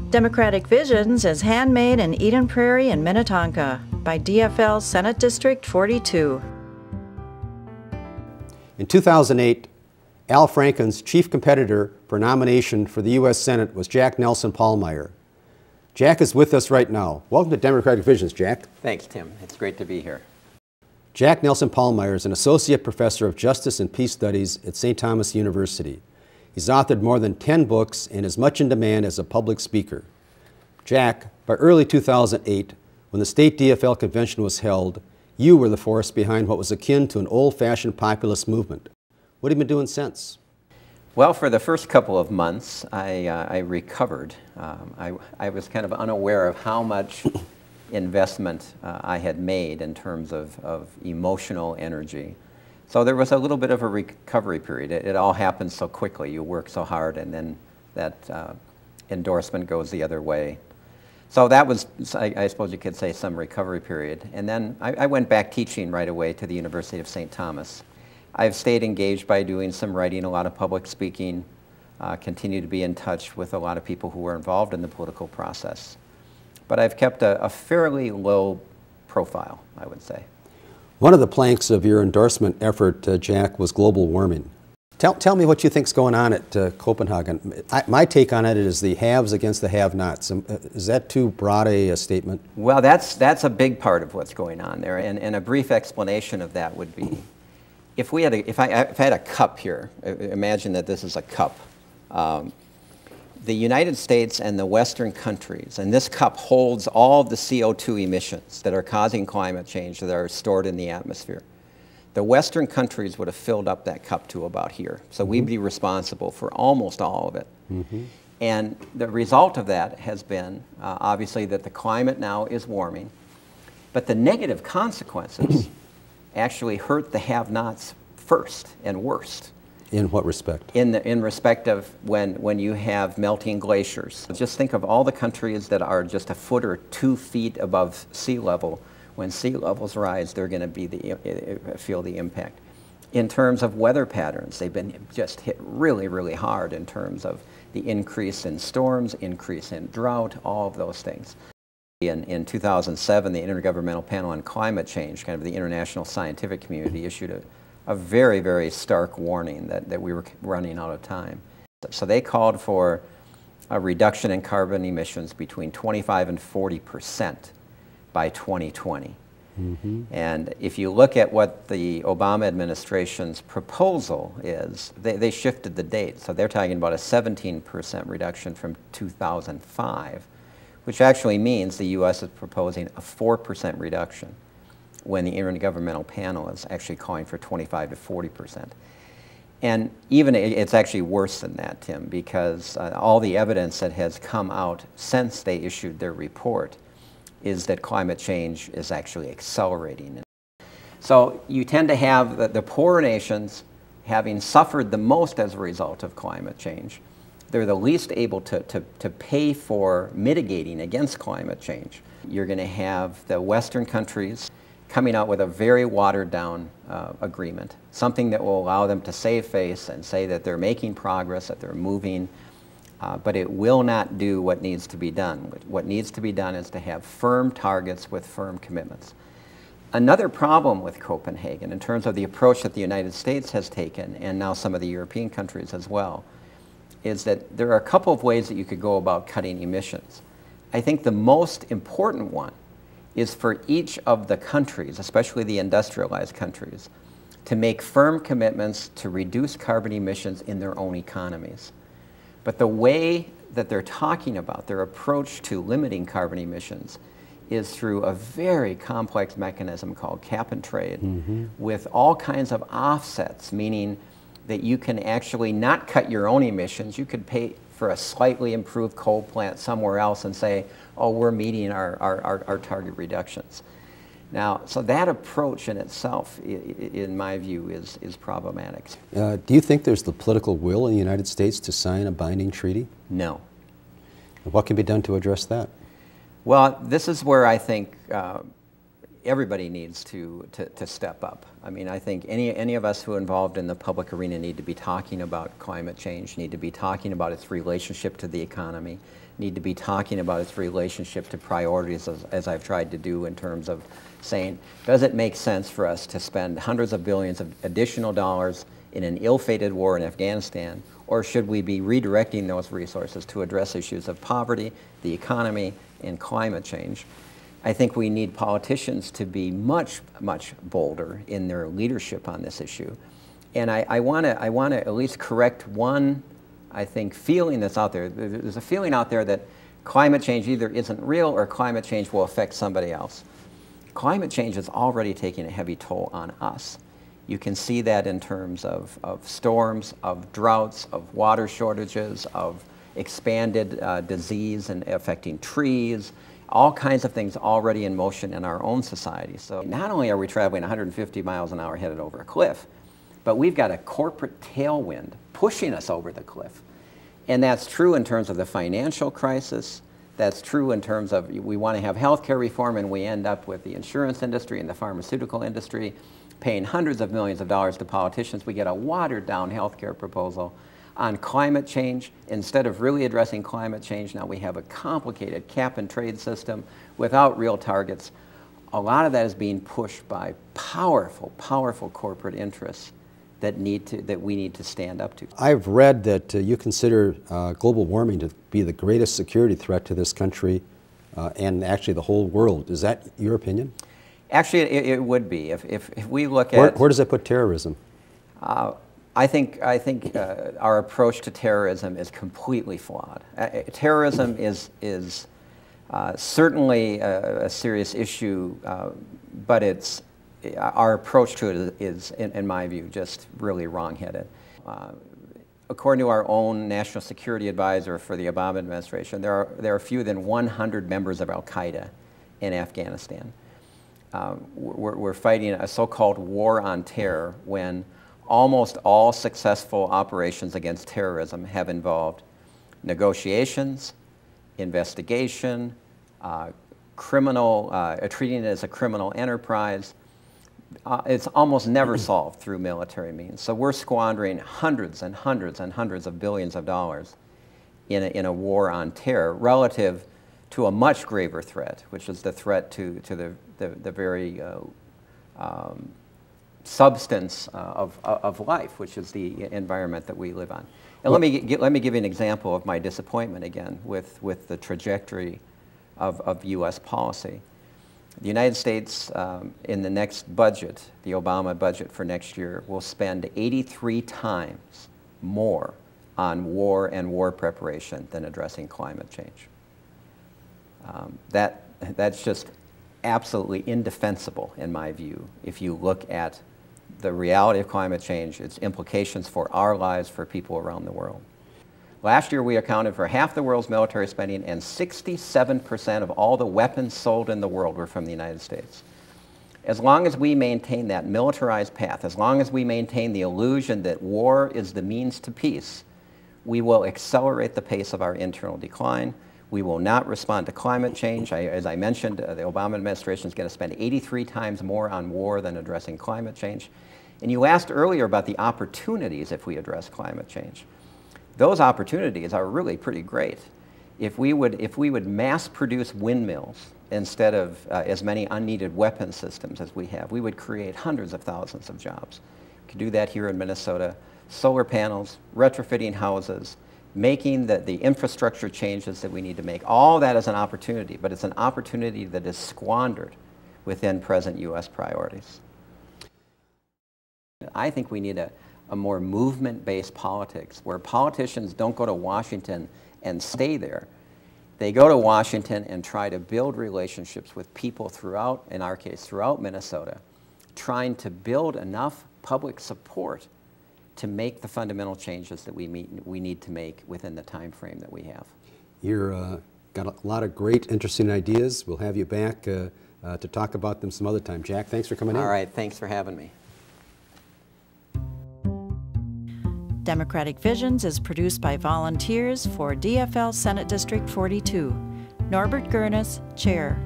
Democratic Visions is handmade in Eden Prairie and Minnetonka by DFL Senate District 42. In 2008, Al Franken's chief competitor for nomination for the U.S. Senate was Jack Nelson-Pallmeyer. Jack is with us right now. Welcome to Democratic Visions, Jack. Thanks, Tim. It's great to be here. Jack Nelson-Pallmeyer is an associate professor of justice and peace studies at St. Thomas University. He's authored more than 10 books and is much in demand as a public speaker. Jack, by early 2008, when the state DFL convention was held, you were the force behind what was akin to an old-fashioned populist movement. What have you been doing since? Well, for the first couple of months, I recovered. I was kind of unaware of how much investment I had made in terms of emotional energy. So there was a little bit of a recovery period. It all happened so quickly. You work so hard, and then that endorsement goes the other way. So that was, I suppose you could say, some recovery period. And then I went back teaching right away to the University of St. Thomas. I've stayed engaged by doing some writing, a lot of public speaking, continue to be in touch with a lot of people who were involved in the political process. But I've kept a fairly low profile, I would say. One of the planks of your endorsement effort, Jack, was global warming. Tell me what you think's going on at Copenhagen. My take on it is the haves against the have-nots. Is that too broad a statement? Well, that's a big part of what's going on there, and a brief explanation of that would be, if I had a cup here, imagine that this is a cup. The United States and the Western countries, and this cup holds all the CO2 emissions that are causing climate change that are stored in the atmosphere. The Western countries would have filled up that cup to about here. So we'd be responsible for almost all of it. And the result of that has been, obviously, that the climate now is warming. But the negative consequences actually hurt the have-nots first and worst. In what respect? In respect of when you have melting glaciers. Just think of all the countries that are just a foot or 2 feet above sea level. When sea levels rise, they're going to feel the impact. In terms of weather patterns, they've been just hit really, really hard in terms of the increase in storms, increase in drought, all of those things. In 2007, the Intergovernmental Panel on Climate Change, kind of the international scientific community, issued a very, very stark warning that we were running out of time. So they called for a reduction in carbon emissions between 25 and 40% by 2020. And if you look at what the Obama administration's proposal is, they shifted the date. So they're talking about a 17% reduction from 2005, which actually means the U.S. is proposing a 4% reduction when the Intergovernmental Panel is actually calling for 25 to 40%. And even it's actually worse than that, Tim, because all the evidence that has come out since they issued their report is that climate change is actually accelerating. So you tend to have the poorer nations having suffered the most as a result of climate change. They're the least able to pay for mitigating against climate change. You're going to have the Western countries coming out with a very watered down agreement, something that will allow them to save face and say that they're making progress, that they're moving, but it will not do what needs to be done. What needs to be done is to have firm targets with firm commitments. Another problem with Copenhagen, in terms of the approach that the United States has taken, and now some of the European countries as well, is that there are a couple of ways that you could go about cutting emissions. I think the most important one is for each of the countries, especially the industrialized countries, to make firm commitments to reduce carbon emissions in their own economies. But the way that they're talking about their approach to limiting carbon emissions is through a very complex mechanism called cap and trade, with all kinds of offsets, meaning that you can actually not cut your own emissions. You could pay for a slightly improved coal plant somewhere else and say, oh, we're meeting our target reductions. Now, so that approach in itself, in my view, is problematic. Do you think there's the political will in the United States to sign a binding treaty? No. What can be done to address that? Well, this is where I think everybody needs to step up. I mean, I think any of us who are involved in the public arena need to be talking about climate change, need to be talking about its relationship to the economy, need to be talking about its relationship to priorities, as I've tried to do in terms of saying, does it make sense for us to spend hundreds of billions of additional dollars in an ill-fated war in Afghanistan, or should we be redirecting those resources to address issues of poverty, the economy, and climate change? I think we need politicians to be much, much bolder in their leadership on this issue. And I want to at least correct one, I think, feeling that's out there. There's a feeling out there that climate change either isn't real or climate change will affect somebody else. Climate change is already taking a heavy toll on us. You can see that in terms of storms, of droughts, of water shortages, of expanded disease and affecting trees, all kinds of things already in motion in our own society. So not only are we traveling 150 miles an hour headed over a cliff, but we've got a corporate tailwind pushing us over the cliff. And that's true in terms of the financial crisis. That's true in terms of we want to have healthcare reform and we end up with the insurance industry and the pharmaceutical industry paying hundreds of millions of dollars to politicians. We get a watered down healthcare proposal. On climate change, instead of really addressing climate change, now we have a complicated cap and trade system without real targets. A lot of that is being pushed by powerful, powerful corporate interests that we need to stand up to. I've read that you consider global warming to be the greatest security threat to this country and actually the whole world. Is that your opinion? Actually, it would be. If we look at... Where does that put terrorism? I think our approach to terrorism is completely flawed. Terrorism is certainly a serious issue, but our approach to it is, in my view, just really wrong-headed. According to our own national security advisor for the Obama administration, there are fewer than 100 members of al-Qaeda in Afghanistan. We're fighting a so-called war on terror when almost all successful operations against terrorism have involved negotiations, investigation, treating it as a criminal enterprise. It's almost never solved through military means. So we're squandering hundreds and hundreds and hundreds of billions of dollars in a war on terror relative to a much graver threat, which is the threat to the very substance of life, which is the environment that we live on. And let me give you an example of my disappointment again with the trajectory of U.S. policy. The United States, in the next budget, the Obama budget for next year, will spend 83 times more on war and war preparation than addressing climate change. That's just absolutely indefensible, in my view, if you look at the reality of climate change, its implications for our lives, for people around the world. Last year, we accounted for half the world's military spending, and 67% of all the weapons sold in the world were from the United States. As long as we maintain that militarized path, as long as we maintain the illusion that war is the means to peace, we will accelerate the pace of our internal decline. We will not respond to climate change. As I mentioned, the Obama administration is going to spend 83 times more on war than addressing climate change. And you asked earlier about the opportunities if we address climate change. Those opportunities are really pretty great. If we would mass produce windmills instead of as many unneeded weapon systems as we have, we would create hundreds of thousands of jobs. We could do that here in Minnesota. Solar panels, retrofitting houses, making the infrastructure changes that we need to make. All that is an opportunity, but it's an opportunity that is squandered within present U.S. priorities. I think we need a more movement-based politics where politicians don't go to Washington and stay there. They go to Washington and try to build relationships with people throughout, in our case, throughout Minnesota, trying to build enough public support to make the fundamental changes that we need to make within the time frame that we have. You've got a lot of great, interesting ideas. We'll have you back to talk about them some other time. Jack, thanks for coming in. All right, thanks for having me. Democratic Visions is produced by volunteers for DFL Senate District 42. Norbert Gurnis, Chair.